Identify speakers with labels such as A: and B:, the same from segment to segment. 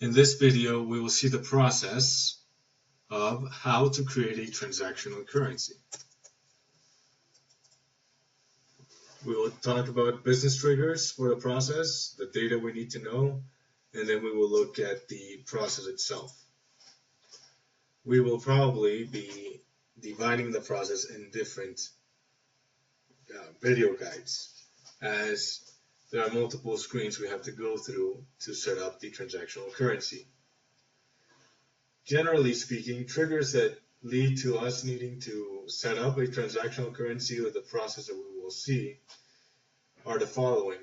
A: In this video, we will see the process of how to create a transactional currency. We will talk about business triggers for the process, the data we need to know, and then we will look at the process itself. We will probably be dividing the process in different video guides, as there are multiple screens we have to go through to set up the transactional currency. Generally speaking, triggers that lead to us needing to set up a transactional currency or the process that we will see are the following.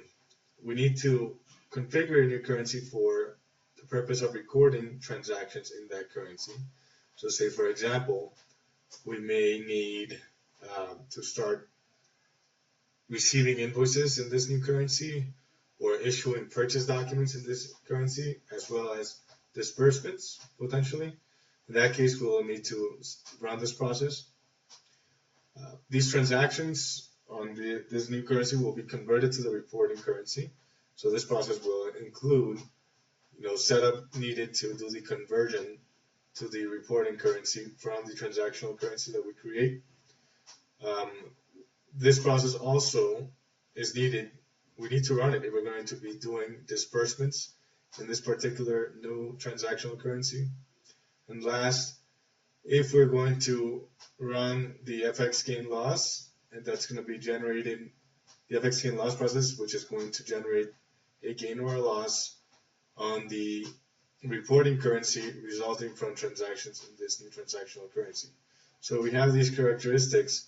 A: We need to configure a new currency for the purpose of recording transactions in that currency. So say, for example, we may need to start receiving invoices in this new currency or issuing purchase documents in this currency, as well as disbursements, potentially. In that case, we will need to run this process. These transactions on this new currency will be converted to the reporting currency. So this process will include, setup needed to do the conversion to the reporting currency from the transactional currency that we create. This process also is needed. We need to run it if we're going to be doing disbursements in this particular new transactional currency. And last, if we're going to run the FX gain loss, and that's going to be generating the FX gain loss process, which is going to generate a gain or a loss on the reporting currency resulting from transactions in this new transactional currency. So we have these characteristics.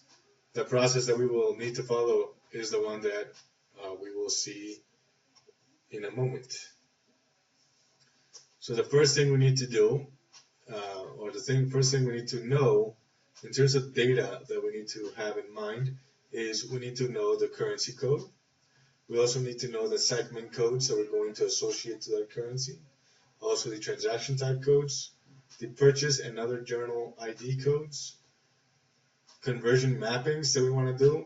A: The process that we will need to follow is the one that we will see in a moment. So the first thing we need to do, first thing we need to know in terms of data that we need to have in mind is we need to know the currency code. We also need to know the segment codes that we're going to associate to that currency. Also the transaction type codes, the purchase and other journal ID codes, conversion mappings that we want to do,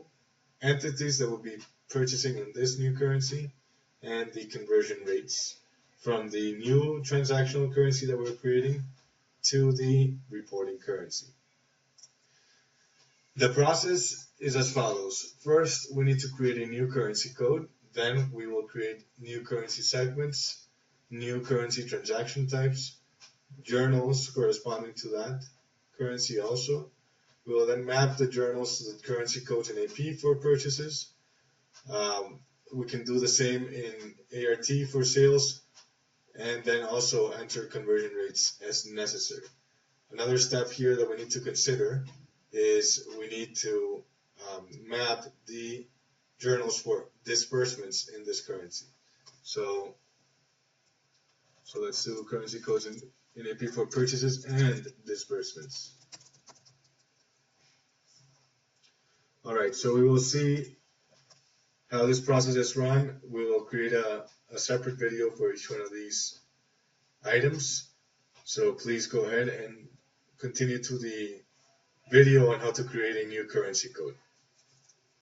A: entities that will be purchasing in this new currency, and the conversion rates from the new transactional currency that we're creating to the reporting currency. The process is as follows. First, we need to create a new currency code. Then we will create new currency segments, new currency transaction types, journals corresponding to that currency also. We will then map the journals to the currency codes in AP for purchases. We can do the same in ART for sales, and then also enter conversion rates as necessary. Another step here that we need to consider is we need to map the journals for disbursements in this currency. So let's do currency codes in AP for purchases and disbursements. All right, so we will see how this process is run. We will create a separate video for each one of these items. So please go ahead and continue to the video on how to create a new currency code.